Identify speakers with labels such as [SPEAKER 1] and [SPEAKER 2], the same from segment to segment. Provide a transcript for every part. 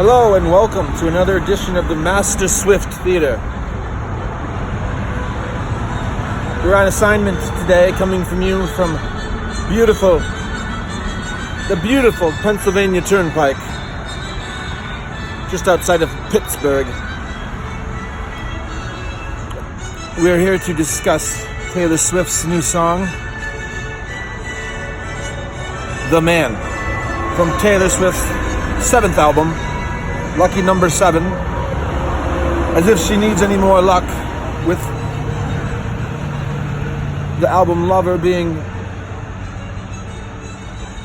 [SPEAKER 1] Hello and welcome to another edition of the Master Swift Theater. We're on assignment today, coming from you from the beautiful Pennsylvania Turnpike, just outside of Pittsburgh. We're here to discuss Taylor Swift's new song, The Man, from Taylor Swift's 7th album, Lucky Number 7. As if she needs any more luck with the album Lover being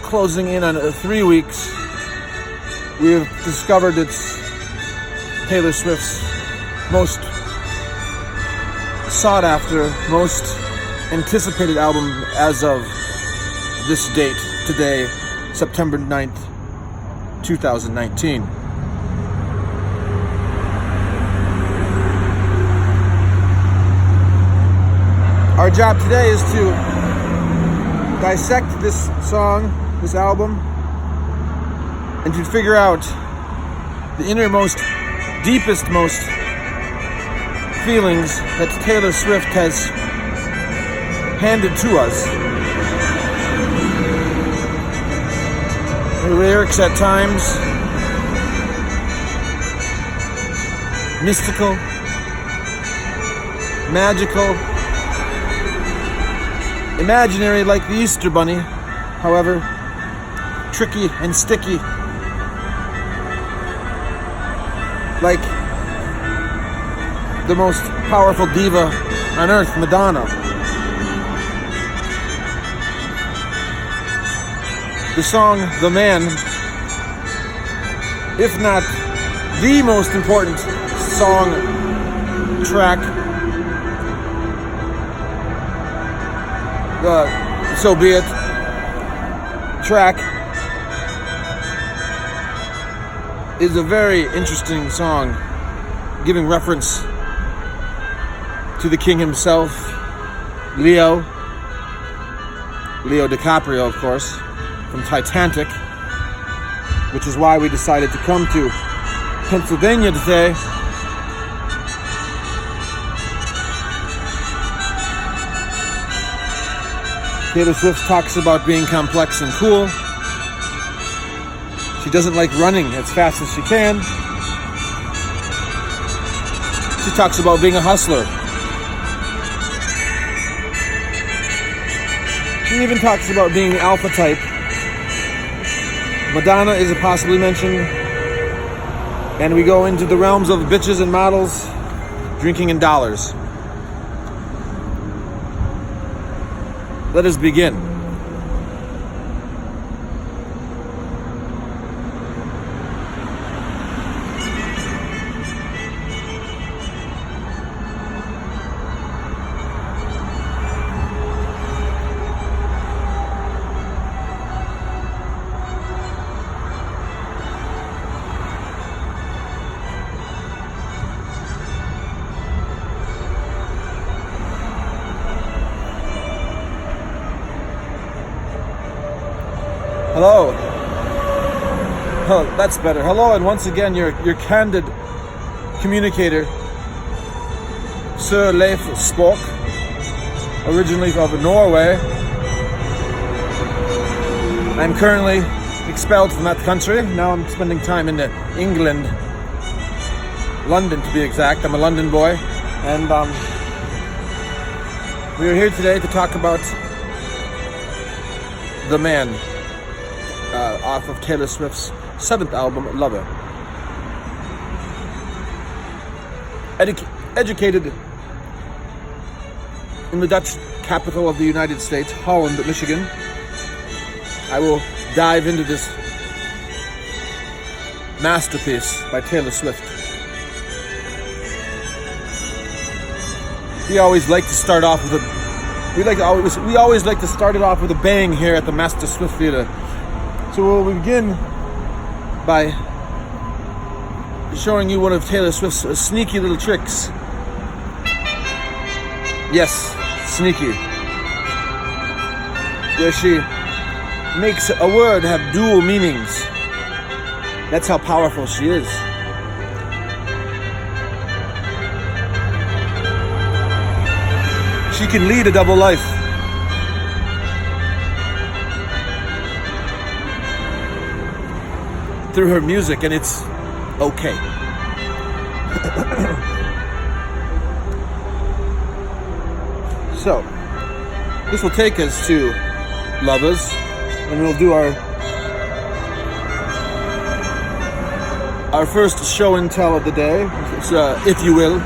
[SPEAKER 1] closing in on 3 weeks. We have discovered it's Taylor Swift's most sought after, most anticipated album as of this date, today, September 9th, 2019. Our job today is to dissect this song, this album, and to figure out the innermost, deepest, most feelings that Taylor Swift has handed to us. Her lyrics at times mystical, magical, imaginary like the Easter Bunny, however, tricky and sticky like the most powerful diva on earth, Madonna. The song The Man, if not the most important song track, so be it, track, is a very interesting song, giving reference to the king himself, Leo DiCaprio, of course, from Titanic, which is why we decided to come to Pennsylvania today. Taylor Swift talks about being complex and cool. She doesn't like running as fast as she can. She talks about being a hustler. She even talks about being the alpha type. Madonna is possibly mentioned. And we go into the realms of bitches and models, drinking and dollars. Let us begin. Hello. Oh, that's better. Hello, and once again, your candid communicator, Sir Leif Spok, originally of Norway. I'm currently expelled from that country. Now I'm spending time in England, London to be exact. I'm a London boy, and we are here today to talk about The Man, off of Taylor Swift's 7th album, Lover. Educated in the Dutch capital of the United States, Holland, Michigan, I will dive into this masterpiece by Taylor Swift. We always like to start off with we always like to start it off with a bang here at the Master Swift Theater. So we'll begin by showing you one of Taylor Swift's sneaky little tricks. Yes, sneaky. Where she makes a word have dual meanings. That's how powerful she is. She can lead a double life. Through her music, and it's okay. So, this will take us to Lovers, and we'll do our first show and tell of the day. It's, if you will.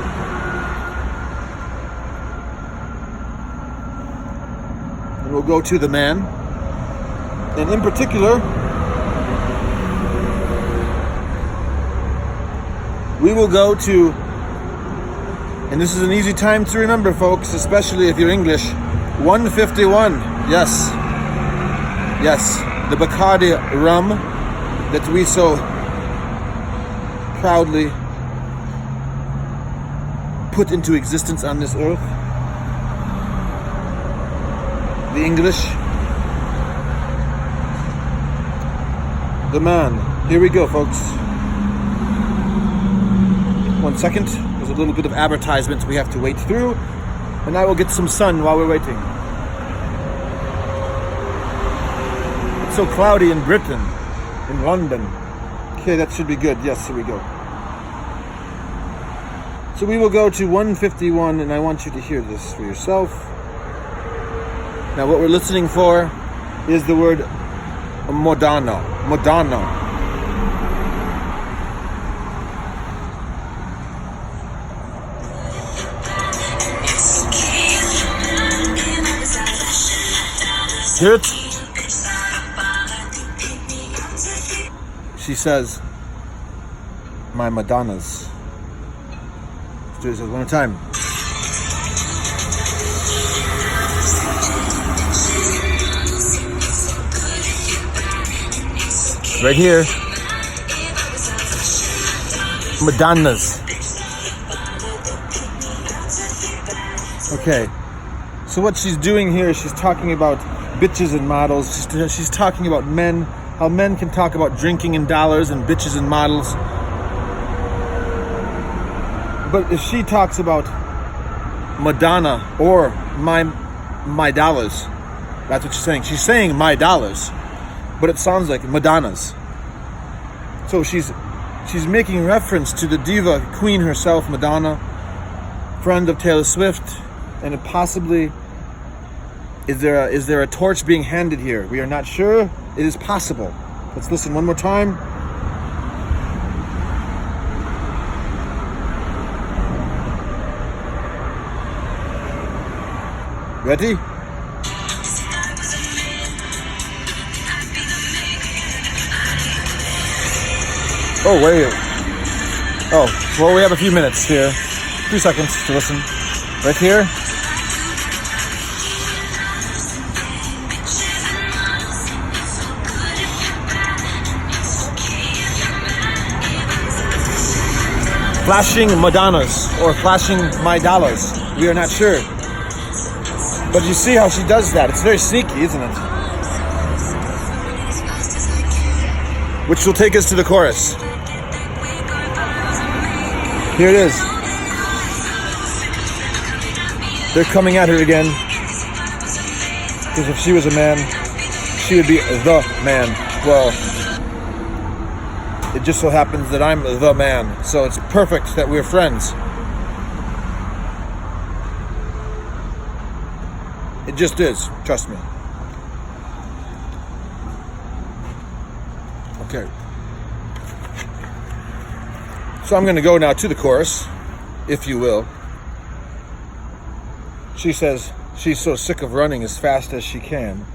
[SPEAKER 1] And we'll go to the man. And in particular, we will go to, and this is an easy time to remember, folks, especially if you're English, 151. Yes. Yes. The Bacardi rum that we so proudly put into existence on this earth. The English. The man. Here we go, folks. 1 second. There's a little bit of advertisement we have to wait through, and I will get some sun while we're waiting. It's so cloudy in Britain, in London. Okay, that should be good. Yes, here we go. So we will go to 151, and I want you to hear this for yourself. Now, what we're listening for is the word Madonna. Madonna. Hear it? She says, my Madonnas. Let's do this one more time. Right here. Madonnas. Okay. So what she's doing here, she's talking about bitches and models. She's talking about men, how men can talk about drinking and dollars and bitches and models. But if she talks about Madonna or my dollars, that's what she's saying. She's saying my dollars, but it sounds like Madonna's. So she's making reference to the diva queen herself, Madonna, friend of Taylor Swift, and it possibly is there a torch being handed here? We are not sure. It is possible. Let's listen one more time. Ready? Oh, wait. Oh, well, we have a few minutes here. 2 seconds to listen. Right here. Flashing Madonnas or flashing my dollars. We are not sure. But you see how she does that. It's very sneaky, isn't it? Which will take us to the chorus. Here it is. They're coming at her again. Because if she was a man, she would be the man. Well, it just so happens that I'm the man. So it's perfect that we're friends. It just is. Trust me. Okay. So I'm going to go now to the chorus, if you will. She says she's so sick of running as fast as she can,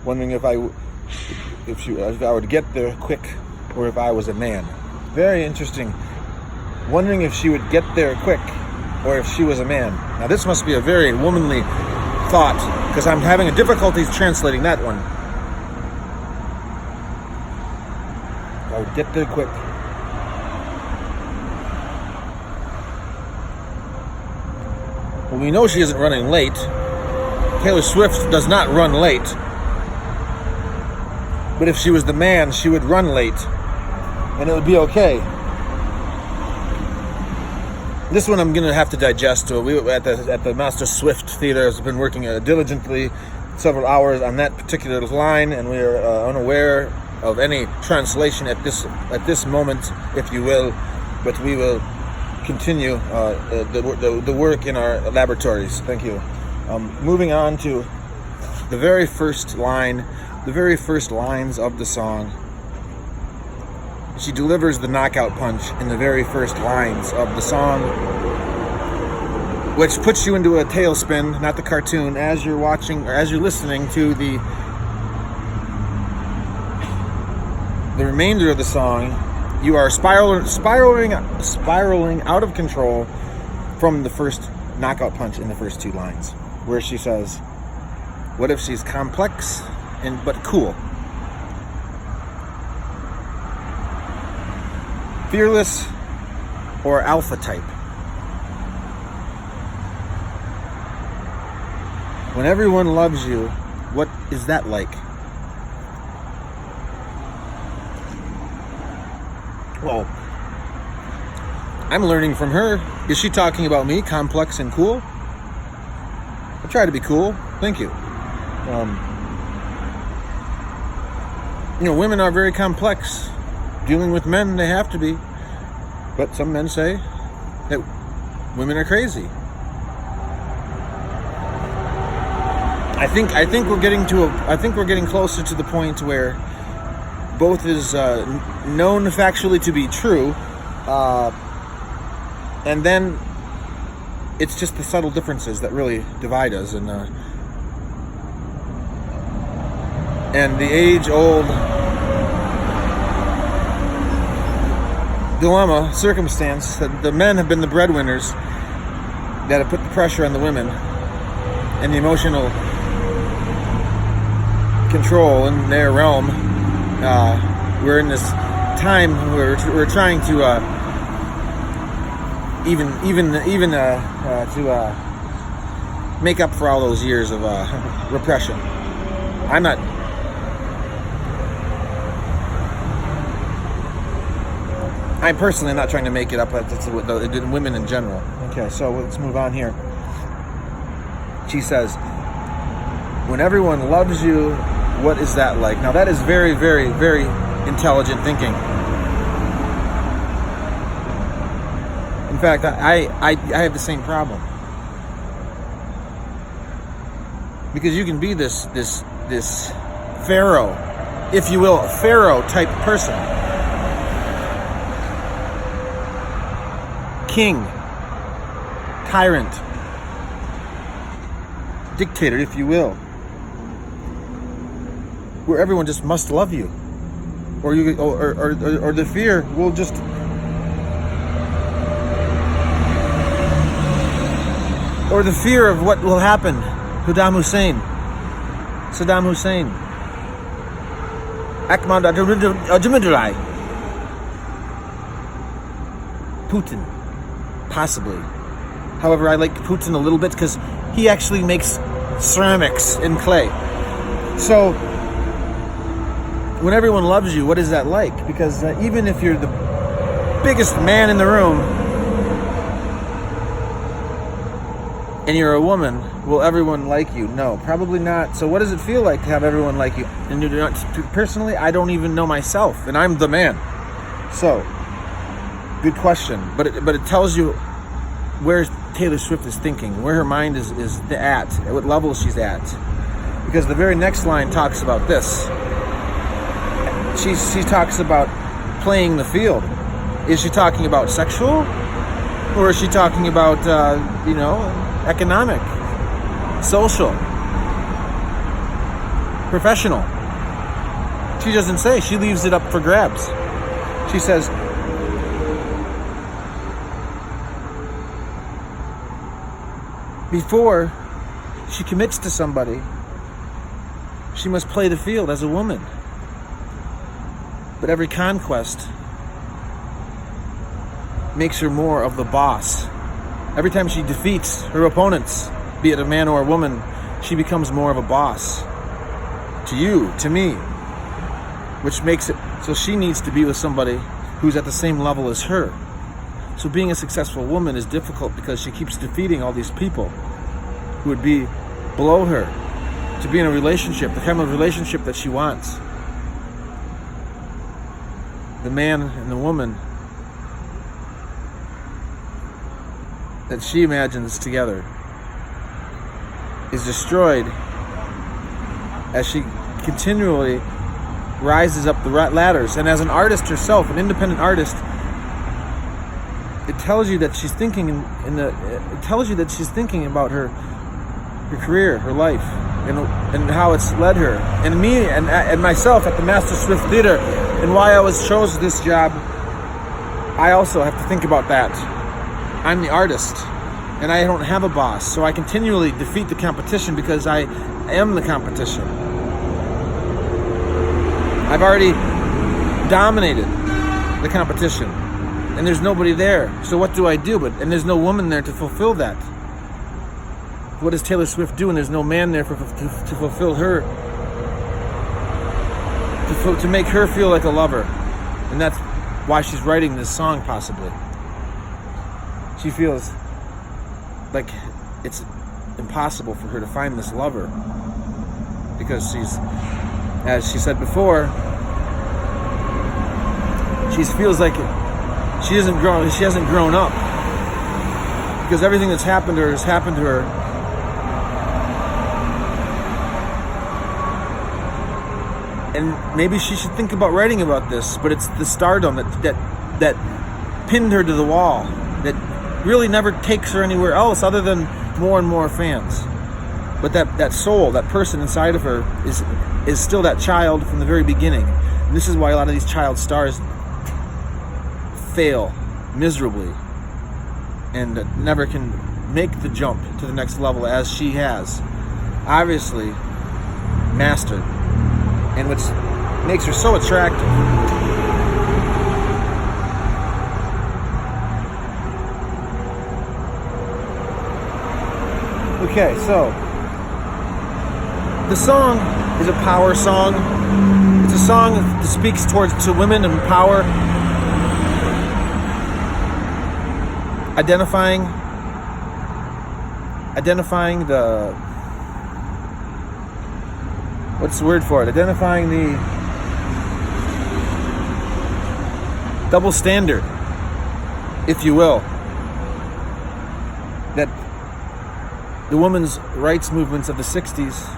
[SPEAKER 1] wondering if I would get there quick, or if I was a man. Very interesting. Wondering if she would get there quick, or if she was a man. Now this must be a very womanly thought, because I'm having a difficulty translating that one. I would get there quick. Well, we know she isn't running late. Taylor Swift does not run late. But if she was the man, she would run late. and it'll be okay. This one I'm gonna have to digest. We at the Master Swift Theater has been working diligently several hours on that particular line, and we are unaware of any translation at this moment, if you will. But we will continue the work in our laboratories. Thank you. Moving on to the very first line, the very first lines of the song. She delivers the knockout punch in the very first lines of the song, which puts you into a tailspin, not the cartoon, as you're watching or as you're listening to the remainder of the song. You are spiraling out of control from the first knockout punch in the first two lines, where she says, "What if she's complex but cool? Fearless or alpha type? When everyone loves you, what is that like?" Well, I'm learning from her. Is she talking about me, complex and cool? I try to be cool. Thank you. Women are very complex. Dealing with men, they have to be. But some men say that women are crazy. I think we're getting closer to the point where both is known factually to be true, and then it's just the subtle differences that really divide us, and the age-old dilemma, circumstance that the men have been the breadwinners that have put the pressure on the women, and the emotional control in their realm. We're in this time where we're trying to to make up for all those years of repression. I'm personally not trying to make it up, but it's the women in general. Okay, so let's move on here. She says, "When everyone loves you, what is that like?" Now that is very, very, very intelligent thinking. In fact, I have the same problem. Because you can be this pharaoh, if you will, pharaoh type person. King, tyrant, dictator, if you will, where everyone just must love you, or the fear will just or the fear of what will happen. Saddam Hussein, Ahmad Ahmadinejad, Putin, possibly. However, I like Putin a little bit because he actually makes ceramics in clay. So, when everyone loves you, what is that like? Because even if you're the biggest man in the room and you're a woman, will everyone like you? No, probably not. So what does it feel like to have everyone like you? And personally, I don't even know myself, and I'm the man. So, good question. But it tells you where Taylor Swift is thinking, where her mind is at what level she's at. Because the very next line talks about this. She talks about playing the field. Is she talking about sexual? Or is she talking about, economic, social, professional? She doesn't say. She leaves it up for grabs. She says, before she commits to somebody, she must play the field as a woman. But every conquest makes her more of the boss. Every time she defeats her opponents, be it a man or a woman, she becomes more of a boss. To you, to me. Which makes it so she needs to be with somebody who's at the same level as her. So being a successful woman is difficult because she keeps defeating all these people who would be below her to be in a relationship, the kind of relationship that she wants. The man and the woman that she imagines together is destroyed as she continually rises up the ladders. And as an artist herself, an independent artist, it tells you that she's thinking it tells you that she's thinking about her career, her life, and how it's led her. And me and myself at the Master Swift Theater, and why I chose this job, I also have to think about that. I'm the artist, and I don't have a boss, so I continually defeat the competition because I am the competition. I've already dominated the competition, and there's nobody there. So what do I do? And there's no woman there to fulfill that. What does Taylor Swift do? And there's no man there to fulfill her, to make her feel like a lover. And that's why she's writing this song, possibly. She feels like it's impossible for her to find this lover because she's, as she said before, she feels like she hasn't grown up because everything that's happened to her has happened to her and maybe she should think about writing about this, but it's the stardom that pinned her to the wall, that really never takes her anywhere else other than more and more fans. But that soul, that person inside of her is still that child from the very beginning. And this is why a lot of these child stars fail miserably and never can make the jump to the next level as she has obviously mastered, and which makes her so attractive. Okay, so the song is a power song. It's a song that speaks to women and power, identifying the, what's the word for it? Identifying the double standard, if you will, that the women's rights movements of the 60s,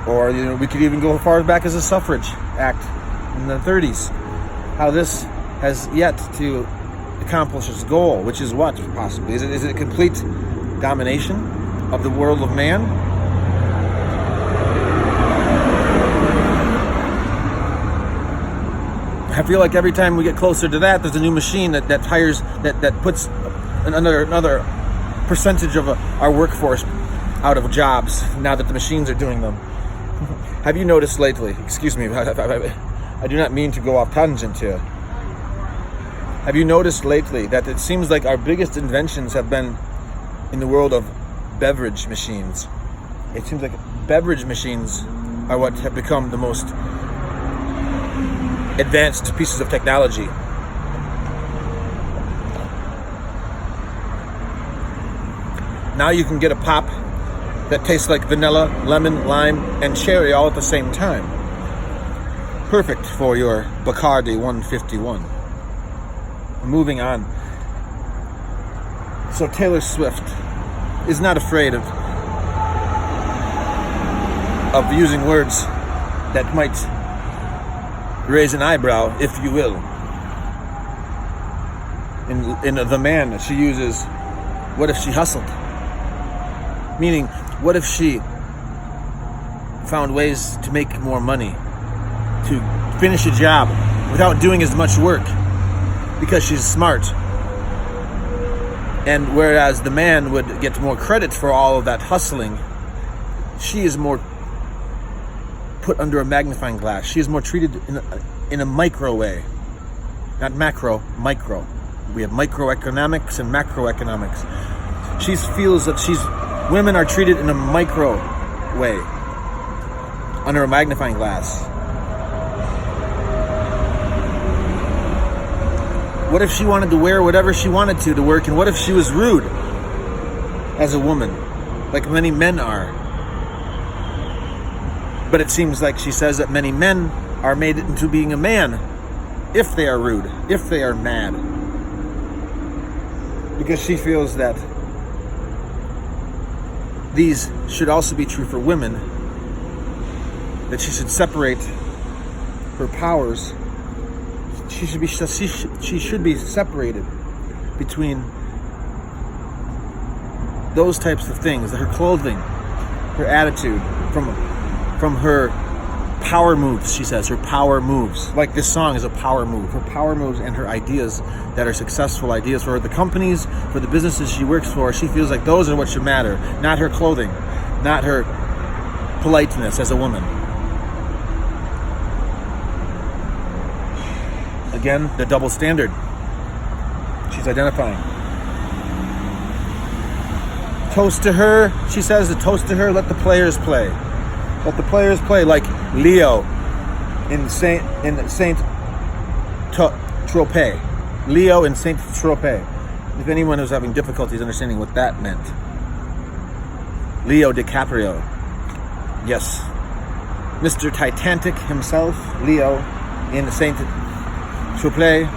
[SPEAKER 1] or we could even go as far back as the Suffrage Act in the 30s, how this has yet to accomplish its goal, which is what, possibly? Is it complete domination of the world of man? I feel like every time we get closer to that, there's a new machine that hires, that puts another percentage of our workforce out of jobs now that the machines are doing them. Have you noticed lately, excuse me, I do not mean to go off tangent here. Have you noticed lately that it seems like our biggest inventions have been in the world of beverage machines? It seems like beverage machines are what have become the most advanced pieces of technology. Now you can get a pop that tastes like vanilla, lemon, lime, and cherry all at the same time. Perfect for your Bacardi 151. Moving on. So Taylor Swift is not afraid of using words that might raise an eyebrow, if you will. In The Man, she uses, what if she hustled? Meaning, what if she found ways to make more money, to finish a job without doing as much work because she's smart? And whereas the man would get more credit for all of that hustling, she is more put under a magnifying glass. She is more treated in a micro way. Not macro, micro. We have microeconomics and macroeconomics. She feels that women are treated in a micro way, under a magnifying glass. What if she wanted to wear whatever she wanted to work? And what if she was rude as a woman, like many men are? But it seems like she says that many men are made into being a man if they are rude, if they are mad. Because she feels that these should also be true for women, that she should separate her powers. She should be separated between those types of things, her clothing, her attitude, from her power moves. She says her power moves, like this song is a power move. Her power moves and her ideas that are successful ideas for the companies, for the businesses she works for. She feels like those are what should matter, not her clothing, not her politeness as a woman. Again, the double standard she's identifying. Toast to her, she says, the toast to her, let the players play. Let the players play, like Leo in Saint Tropez. Leo in Saint Tropez. If anyone who's having difficulties understanding what that meant. Leo DiCaprio. Yes. Mr. Titanic himself, Leo in Saint Tropez,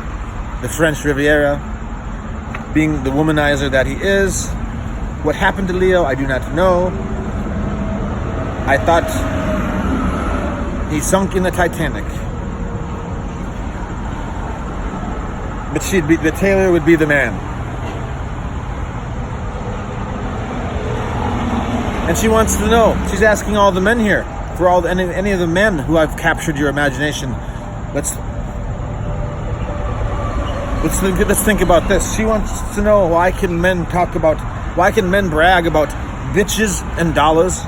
[SPEAKER 1] the French Riviera, being the womanizer that he is. What happened to Leo, I do not know. I thought he sunk in the Titanic. But the Taylor would be the man. And she wants to know. She's asking all the men here, for any of the men who have captured your imagination. Let's think about this. She wants to know, why can men brag about bitches and dollars,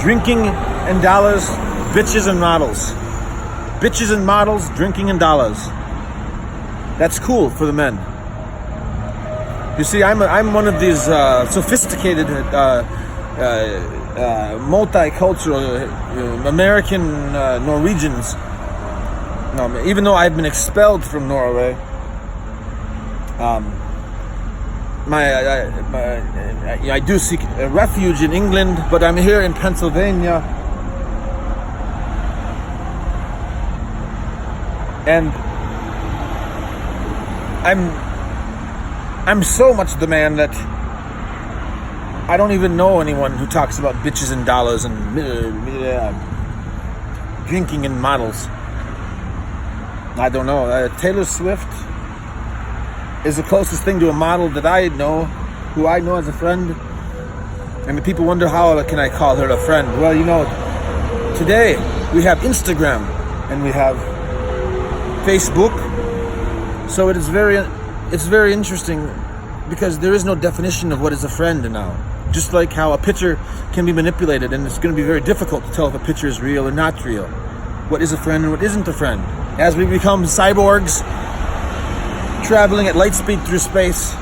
[SPEAKER 1] drinking and dollars, bitches and models, drinking and dollars. That's cool for the men. You see, I'm one of these sophisticated, multicultural American Norwegians. Even though I've been expelled from Norway, I do seek refuge in England, but I'm here in Pennsylvania, and I'm so much the man that I don't even know anyone who talks about bitches and dollars and drinking and models. I don't know. Taylor Swift is the closest thing to a model that I know, who I know as a friend. And the people wonder, how can I call her a friend? Well, today we have Instagram and we have Facebook. So it's very interesting, because there is no definition of what is a friend now. Just like how a picture can be manipulated, and it's going to be very difficult to tell if a picture is real or not real. What is a friend and what isn't a friend? As we become cyborgs, traveling at light speed through space,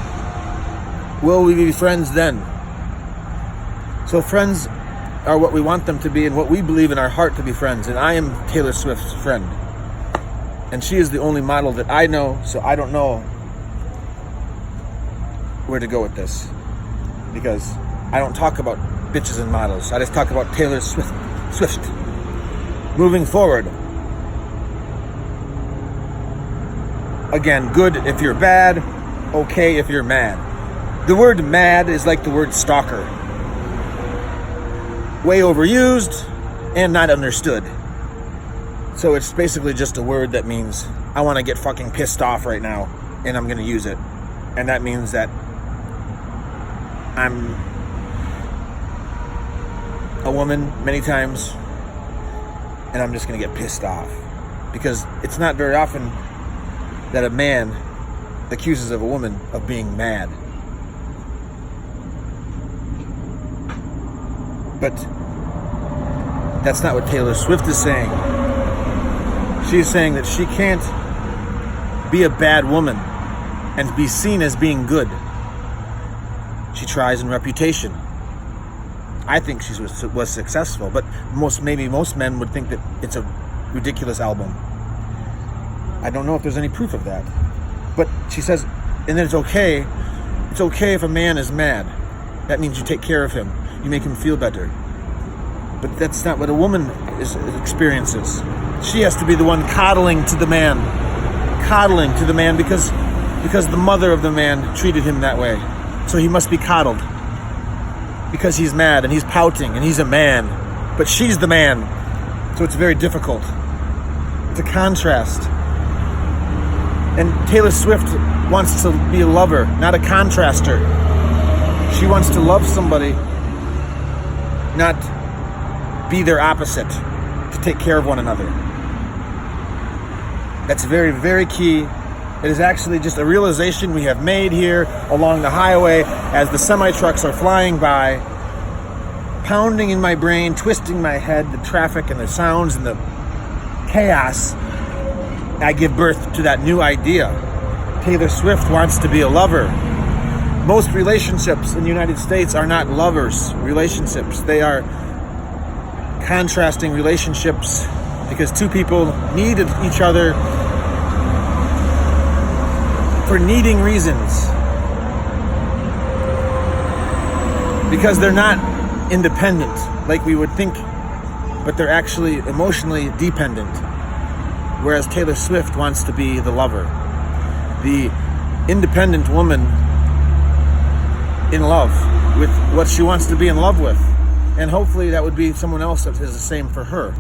[SPEAKER 1] will we be friends then? So friends are what we want them to be and what we believe in our heart to be friends. And I am Taylor Swift's friend. And she is the only model that I know, so I don't know where to go with this. Because I don't talk about bitches and models. I just talk about Taylor Swift. Moving forward. Again, good if you're bad, okay if you're mad. The word mad is like the word stalker. Way overused and not understood. So it's basically just a word that means I want to get fucking pissed off right now, and I'm going to use it. And that means that I'm a woman many times, and I'm just going to get pissed off. Because it's not very often that a man accuses of a woman of being mad. But that's not what Taylor Swift is saying. She's saying that she can't be a bad woman and be seen as being good. She tries in reputation. I think she was successful, but maybe most men would think that it's a ridiculous album. I don't know if there's any proof of that. But she says, and then it's okay. It's okay if a man is mad. That means you take care of him. You make him feel better. But that's not what a woman experiences. She has to be the one coddling to the man. Coddling to the man because the mother of the man treated him that way. So he must be coddled. Because he's mad and he's pouting and he's a man. But she's the man. So it's very difficult. It's a contrast. And Taylor Swift wants to be a lover, not a contraster. She wants to love somebody, not be their opposite, to take care of one another. That's very, very key. It is actually just a realization we have made here along the highway as the semi-trucks are flying by, pounding in my brain, twisting my head, the traffic and the sounds and the chaos. I give birth to that new idea. Taylor Swift wants to be a lover. Most relationships in the United States are not lovers' relationships. They are contrasting relationships because two people need each other for needing reasons. Because they're not independent like we would think, but they're actually emotionally dependent. Whereas Taylor Swift wants to be the lover, the independent woman in love with what she wants to be in love with. And hopefully that would be someone else that is the same for her.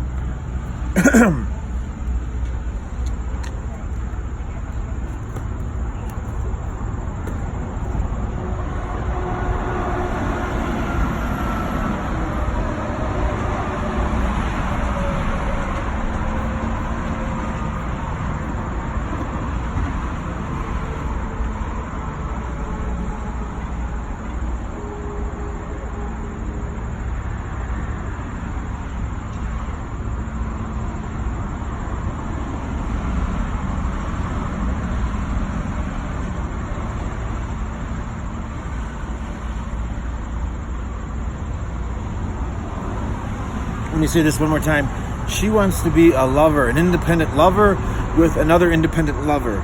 [SPEAKER 1] Let me say this one more time. She wants to be a lover, an independent lover with another independent lover.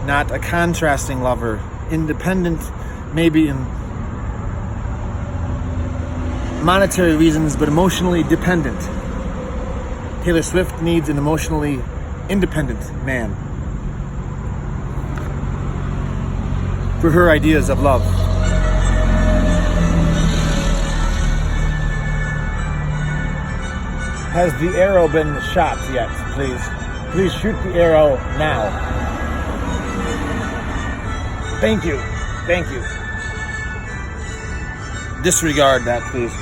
[SPEAKER 1] Not a contrasting lover. Independent, maybe in monetary reasons, but emotionally dependent. Taylor Swift needs an emotionally independent man for her ideas of love. Has the arrow been shot yet, please? Please shoot the arrow now. Thank you. Thank you. Disregard that, please.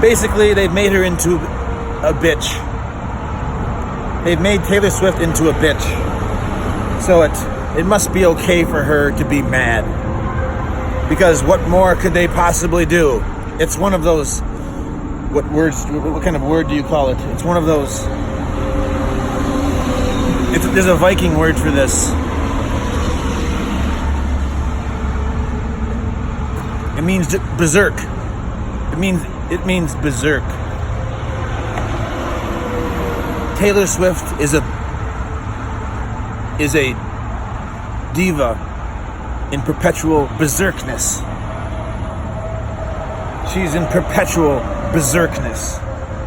[SPEAKER 1] Basically, they've made her into a bitch. They've made Taylor Swift into a bitch. So it must be okay for her to be mad. Because what more could they possibly do? It's one of those, what kind of word do you call it? It's one of those, there's a Viking word for this. It means berserk. It means berserk. Taylor Swift is a diva in perpetual berserkness. She's in perpetual berserkness.